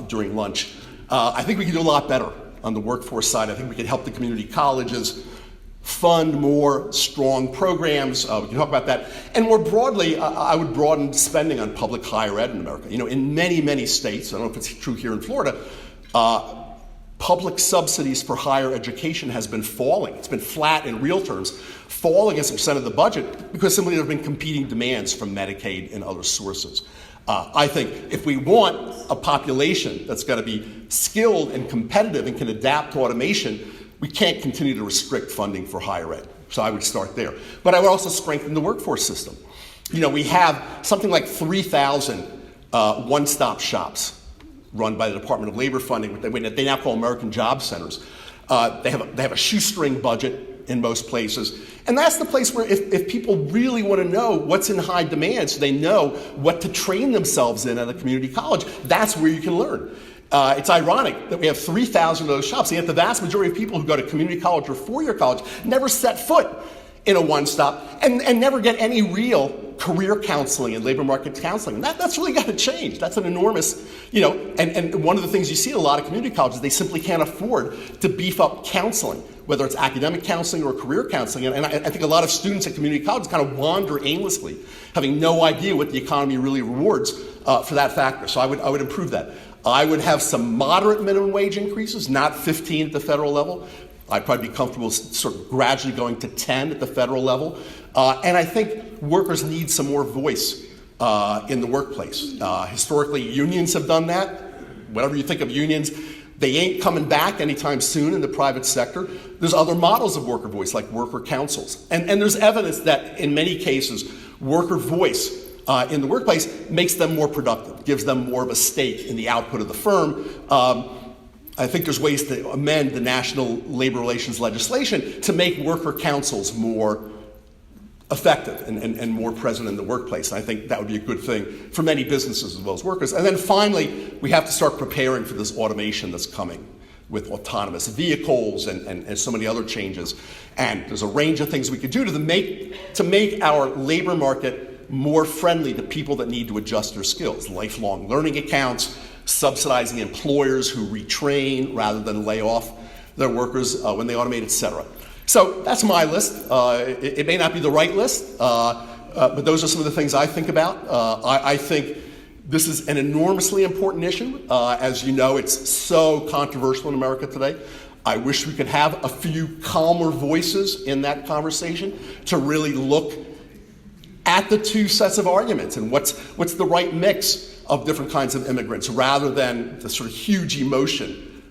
during lunch. I think we could do a lot better on the workforce side. I think we could help the community colleges fund more strong programs. We can talk about that. And more broadly, I would broaden spending on public higher ed in America. In many, many states, I don't know if it's true here in Florida, public subsidies for higher education has been falling. It's been flat in real terms, falling as a percent of the budget because simply there have been competing demands from Medicaid and other sources. I think if we want a population that's got to be skilled and competitive and can adapt to automation, we can't continue to restrict funding for higher ed. So I would start there. But I would also strengthen the workforce system. We have something like 3,000 one-stop shops run by the Department of Labor funding, they now call American Job Centers. They have a shoestring budget in most places. And that's the place where if people really want to know what's in high demand so they know what to train themselves in at a community college, that's where you can learn. It's ironic that we have 3,000 of those shops, and yet the vast majority of people who go to community college or four-year college never set foot in a one-stop and never get any real career counseling and labor market counseling. And that's really got to change. That's an enormous, and one of the things you see at a lot of community colleges, they simply can't afford to beef up counseling, whether it's academic counseling or career counseling. And I think a lot of students at community colleges kind of wander aimlessly, having no idea what the economy really rewards for that factor. So I would improve that. I would have some moderate minimum wage increases, not 15 at the federal level. I'd probably be comfortable sort of gradually going to 10 at the federal level. And I think workers need some more voice in the workplace. Historically, unions have done that. Whatever you think of unions, they ain't coming back anytime soon in the private sector. There's other models of worker voice, like worker councils. And there's evidence that in many cases, worker voice in the workplace makes them more productive, gives them more of a stake in the output of the firm. I think there's ways to amend the national labor relations legislation to make worker councils more effective and more present in the workplace. And I think that would be a good thing for many businesses as well as workers. And then finally, we have to start preparing for this automation that's coming with autonomous vehicles and so many other changes. And there's a range of things we could do to make our labor market more friendly to people that need to adjust their skills. Lifelong learning accounts, subsidizing employers who retrain rather than lay off their workers when they automate, etc. So that's my list. It may not be the right list, but those are some of the things I think about. I think This is an enormously important issue. As you know, it's so controversial in America today. I wish we could have a few calmer voices in that conversation to really look at the two sets of arguments and what's the right mix of different kinds of immigrants, rather than the sort of huge emotion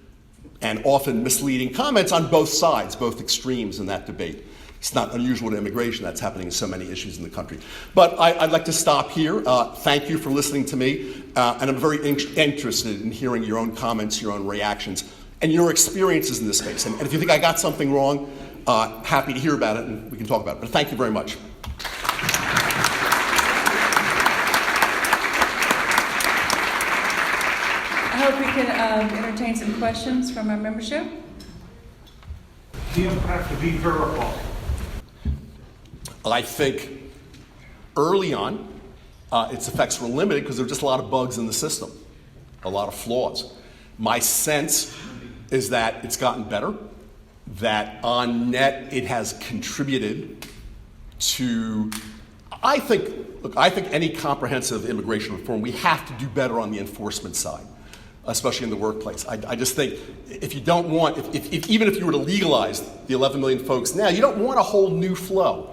and often misleading comments on both sides, both extremes in that debate. It's not unusual to immigration. That's happening in so many issues in the country. But I'd like to stop here. Thank you for listening to me. And I'm very interested in hearing your own comments, your own reactions, and your experiences in this space. And if you think I got something wrong, happy to hear about it, and we can talk about it. But thank you very much. I hope we can entertain some questions from our membership. The impact to be verified. I think early on, its effects were limited because there were just a lot of bugs in the system, a lot of flaws. My sense is that it's gotten better, that on net it has contributed to, I think any comprehensive immigration reform, we have to do better on the enforcement side, especially in the workplace. I just think if you don't want, even if you were to legalize the 11 million folks now, you don't want a whole new flow.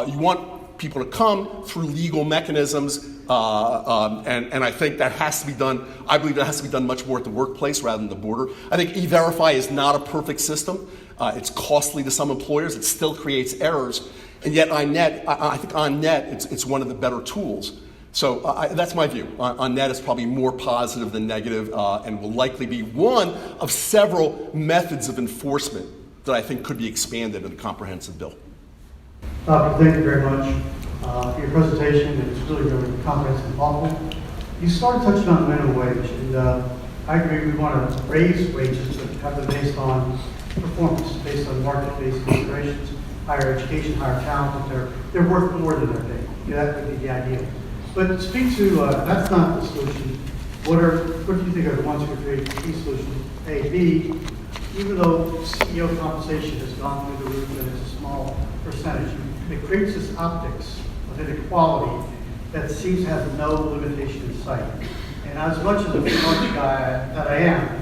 You want people to come through legal mechanisms, and I think that has to be done. I believe that has to be done much more at the workplace rather than the border. I think E-Verify is not a perfect system. It's costly to some employers. It still creates errors, and yet on net, I think on net, it's one of the better tools. So that's my view. On net, it's probably more positive than negative, and will likely be one of several methods of enforcement that I think could be expanded in a comprehensive bill. Dr., thank you very much for your presentation. It's really comprehensive and thoughtful. You started touching on the minimum wage, and I agree we want to raise wages, but have them based on performance, based on market-based considerations, higher education, higher talent, that they're worth more than they're paid. Yeah, that would be the ideal. But speak to, that's not the solution. What do you think are the 1, 2, 3 key solutions? A, B, even though CEO compensation has gone through the roof and it's a small percentage, it creates this optics of inequality that seems to have no limitation in sight. And as much as a technology guy that I am,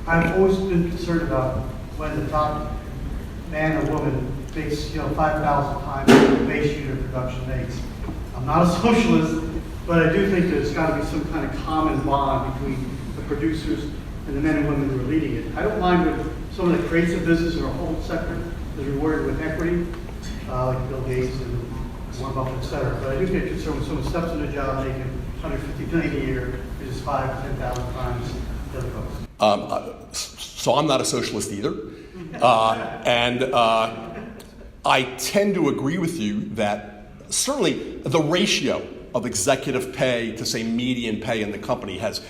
I've always been concerned about when the top man or woman makes 5,000 times the base unit of production makes. I'm not a socialist, but I do think there's got to be some kind of common bond between the producers and the men and women who are leading it. I don't mind if someone that creates a business or a whole sector is rewarded with equity, like Bill Gates and Warren Buffett, et cetera. But I do get concerned when someone steps in a job making $150 million a year, which is 5,000 to 10,000 times the other folks. So I'm not a socialist either. And I tend to agree with you that certainly the ratio of executive pay to, say, median pay in the company has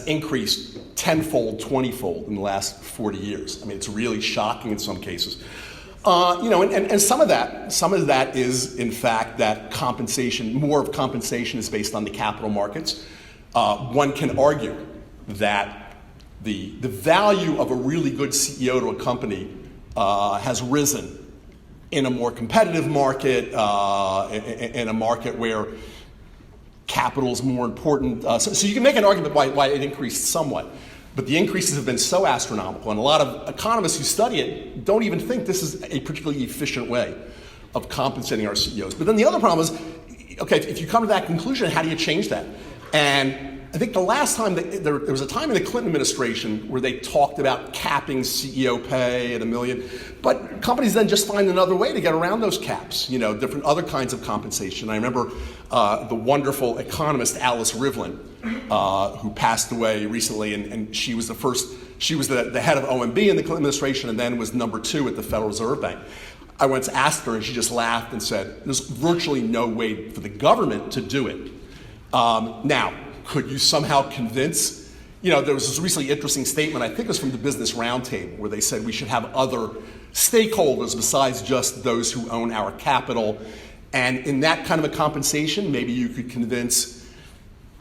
increased tenfold, 20-fold in the last 40 years. I mean, it's really shocking in some cases. And some of that is, in fact, that compensation, more of compensation is based on the capital markets. One can argue that the value of a really good CEO to a company has risen in a more competitive market, in a market where capital is more important. So you can make an argument why it increased somewhat. But the increases have been so astronomical, and a lot of economists who study it don't even think this is a particularly efficient way of compensating our CEOs. But then the other problem is, okay, if you come to that conclusion, how do you change that? And I think the last time, there was a time in the Clinton administration where they talked about capping CEO pay at $1 million, but companies then just find another way to get around those caps, different other kinds of compensation. I remember the wonderful economist Alice Rivlin, who passed away recently, and she was the head of OMB in the Clinton administration and then was number 2 at the Federal Reserve Bank. I once asked her and she just laughed and said, there's virtually no way for the government to do it. Now, could you somehow convince, there was this recently interesting statement, I think it was from the Business Roundtable, where they said we should have other stakeholders besides just those who own our capital. And in that kind of a compensation, maybe you could convince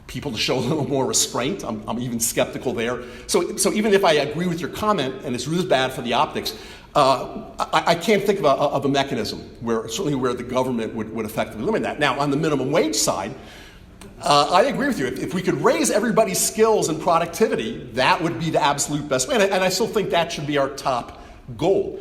people to show a little more restraint. I'm even skeptical there. So even if I agree with your comment, and it's really bad for the optics, I can't think of a mechanism where the government would effectively limit that. Now, on the minimum wage side, I agree with you. If we could raise everybody's skills and productivity, that would be the absolute best way. And I still think that should be our top goal.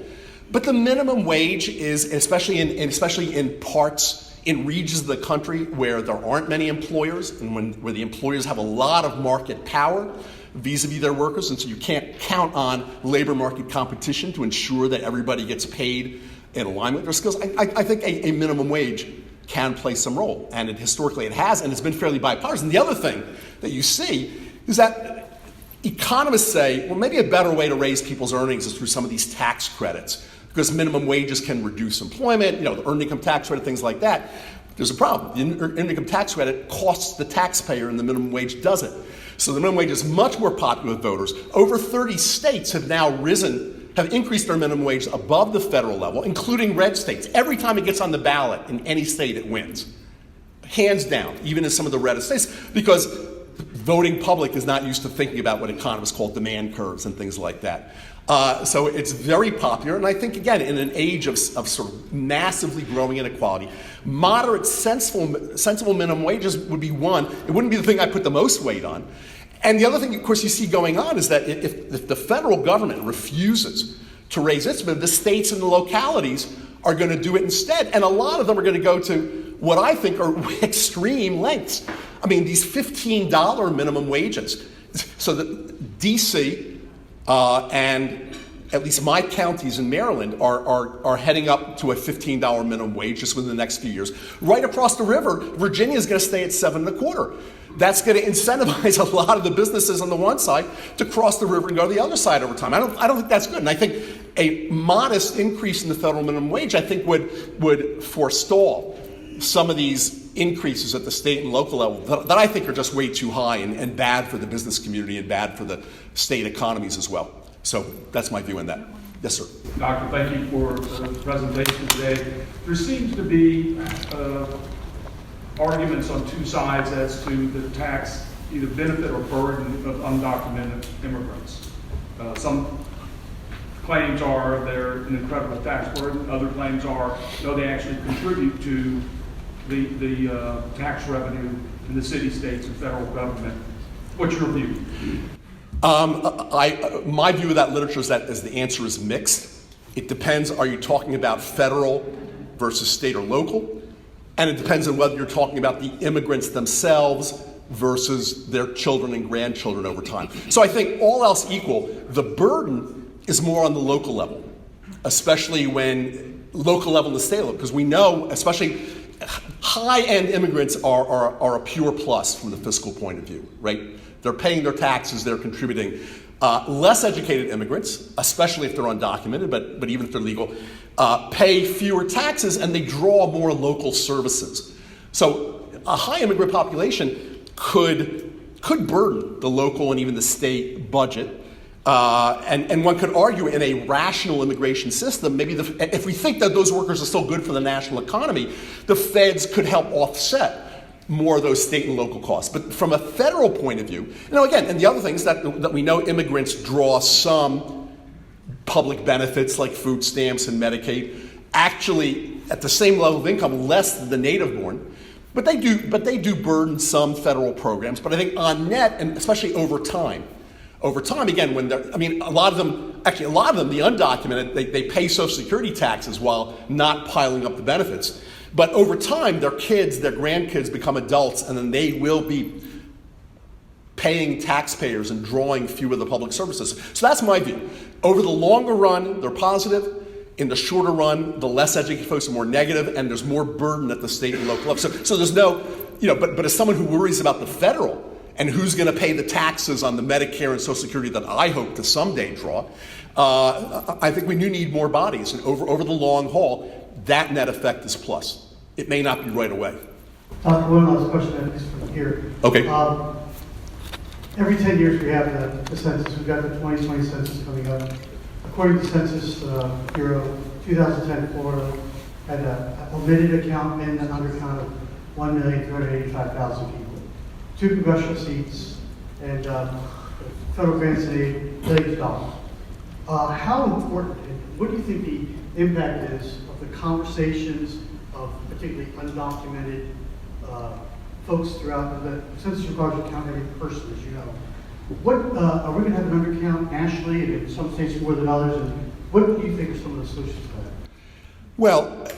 But the minimum wage is, especially in parts, in regions of the country where there aren't many employers and where the employers have a lot of market power vis-a-vis their workers, and so you can't count on labor market competition to ensure that everybody gets paid in alignment with their skills, I think a minimum wage can play some role, and historically it has, and it's been fairly bipartisan. The other thing that you see is that economists say, well, maybe a better way to raise people's earnings is through some of these tax credits, because minimum wages can reduce employment, the earned income tax credit, things like that. There's a problem. The earned income tax credit costs the taxpayer, and the minimum wage doesn't. So the minimum wage is much more popular with voters. Over 30 states have now have increased their minimum wage above the federal level, including red states. Every time it gets on the ballot in any state, it wins. Hands down, even in some of the red states, because the voting public is not used to thinking about what economists call demand curves and things like that. So it's very popular, and I think, again, in an age of sort of massively growing inequality, moderate, sensible minimum wages would be one. It wouldn't be the thing I put the most weight on. And the other thing, of course, you see going on is that if the federal government refuses to raise its minimum, the states and the localities are going to do it instead. And a lot of them are going to go to what I think are extreme lengths. I mean, these $15 minimum wages. So that D.C. And at least my counties in Maryland are heading up to a $15 minimum wage just within the next few years. Right across the river, Virginia is going to stay at $7.25. That's going to incentivize a lot of the businesses on the one side to cross the river and go to the other side over time. I don't think that's good. And I think a modest increase in the federal minimum wage, I think, would forestall some of these increases at the state and local level that I think are just way too high and bad for the business community and bad for the state economies as well. So that's my view on that. Yes, sir. Doctor, thank you for the presentation today. There seems to be arguments on two sides as to the tax, either benefit or burden of undocumented immigrants. Some claims are they're an incredible tax burden. Other claims are, no, they actually contribute to the tax revenue in the city, states, and federal government. What's your view? My view of that literature is that the answer is mixed. It depends, are you talking about federal versus state or local? And it depends on whether you're talking about the immigrants themselves versus their children and grandchildren over time. So I think all else equal, the burden is more on the local level, especially when local level and the state level, because we know, especially high-end immigrants are a pure plus from the fiscal point of view, right? They're paying their taxes, they're contributing. Less educated immigrants, especially if they're undocumented, but even if they're legal, pay fewer taxes and they draw more local services. So a high immigrant population could burden the local and even the state budget. And one could argue in a rational immigration system, maybe if we think that those workers are still good for the national economy, the feds could help offset more of those state and local costs. But from a federal point of view, again, and the other thing is that we know immigrants draw some public benefits like food stamps and Medicaid, actually at the same level of income, less than the native born. But they do burden some federal programs. But I think on net, and especially over time, again, when a lot of them, the undocumented, they pay Social Security taxes while not piling up the benefits. But over time, their kids, their grandkids become adults, and then they will be paying taxpayers and drawing fewer of the public services. So that's my view. Over the longer run, they're positive. In the shorter run, the less educated folks are more negative, and there's more burden at the state and local level. So there's no, but as someone who worries about the federal and who's going to pay the taxes on the Medicare and Social Security that I hope to someday draw, I think we do need more bodies. And over the long haul, that net effect is plus. It may not be right away. One last question, at least from here. Okay. Every 10 years we have the census. We've got the 2020 census coming up. According to Census Bureau, 2010 Florida had an omitted account in an undercount of 1,385,000 people. 2 congressional seats and federal grants and aid, billions of dollars. How important, and what do you think the impact is of the conversations of particularly undocumented folks throughout the census requires to count every person, as you know. What are we going to have an undercount nationally, and in some states more than others? And what do you think are some of the solutions to that? Well,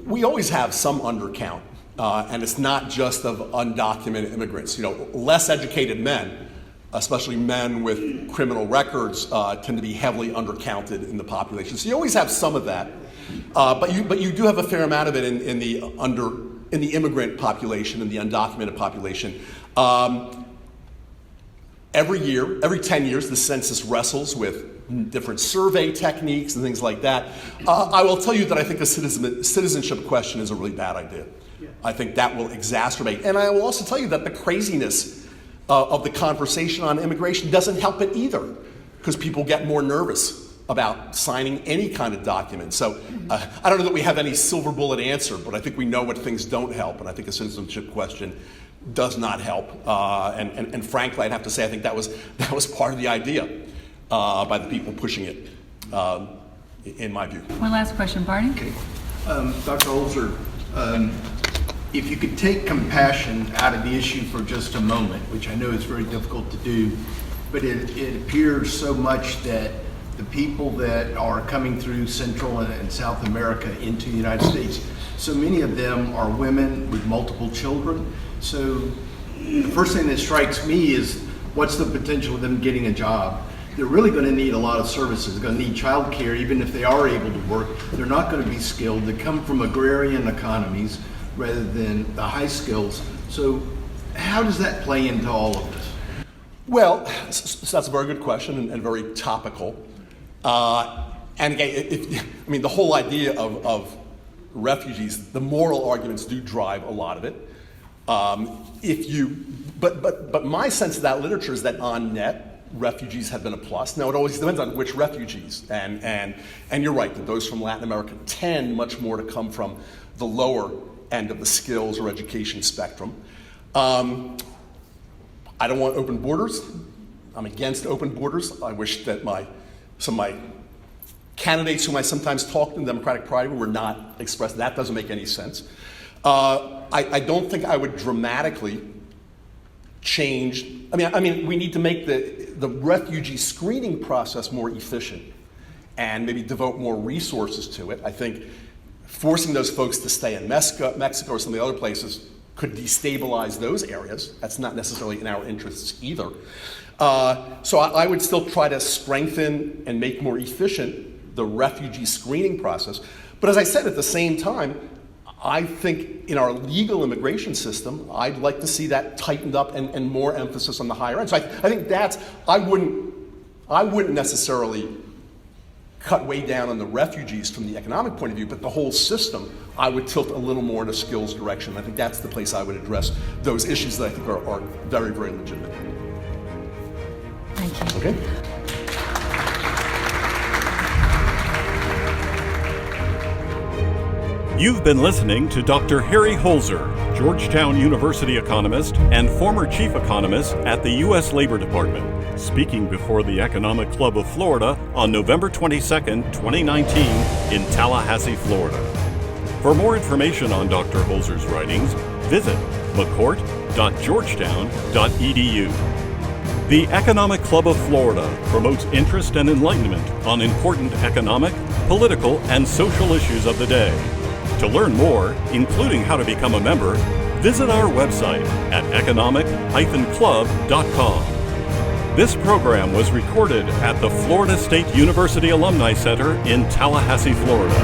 we always have some undercount, and it's not just of undocumented immigrants. Less educated men, especially men with criminal records, tend to be heavily undercounted in the population. So you always have some of that, but you do have a fair amount of it in the immigrant population, in the undocumented population. Every year, every 10 years, the census wrestles with different survey techniques and things like that. I will tell you that I think the citizenship question is a really bad idea. Yeah. I think that will exacerbate. And I will also tell you that the craziness of the conversation on immigration doesn't help it either, because people get more nervous about signing any kind of document. So I don't know that we have any silver bullet answer, but I think we know what things don't help, and I think a citizenship question does not help. And frankly, I'd have to say I think that was part of the idea by the people pushing it, in my view. One last question, Barney. Okay. Dr. Holzer, if you could take compassion out of the issue for just a moment, which I know is very difficult to do, but it appears so much that the people that are coming through Central and South America into the United States, so many of them are women with multiple children. So the first thing that strikes me is, what's the potential of them getting a job? They're really going to need a lot of services. They're going to need child care, even if they are able to work. They're not going to be skilled. They come from agrarian economies rather than the high skills. So how does that play into all of this? Well, so that's a very good question and very topical. And again, the whole idea of refugees, the moral arguments do drive a lot of it. But my sense of that literature is that on net, refugees have been a plus. Now, it always depends on which refugees, and you're right that those from Latin America tend much more to come from the lower end of the skills or education spectrum. I don't want open borders. I'm against open borders. I wish that some of my candidates whom I sometimes talk to in the Democratic Party were not expressed. That doesn't make any sense. I don't think I would dramatically change. I mean, we need to make the refugee screening process more efficient and maybe devote more resources to it. I think forcing those folks to stay in Mexico or some of the other places could destabilize those areas. That's not necessarily in our interests either. So I would still try to strengthen and make more efficient the refugee screening process. But as I said, at the same time, I think in our legal immigration system, I'd like to see that tightened up and more emphasis on the higher end. So I think I wouldn't necessarily cut way down on the refugees from the economic point of view, but the whole system, I would tilt a little more in a skills direction. I think that's the place I would address those issues that I think are very, very legitimate. Thank you. Okay. You've been listening to Dr. Harry Holzer, Georgetown University economist and former chief economist at the U.S. Labor Department, speaking before the Economic Club of Florida on November 22, 2019 in Tallahassee, Florida. For more information on Dr. Holzer's writings, visit mccourt.georgetown.edu. The Economic Club of Florida promotes interest and enlightenment on important economic, political, and social issues of the day. To learn more, including how to become a member, visit our website at economic-club.com. This program was recorded at the Florida State University Alumni Center in Tallahassee, Florida.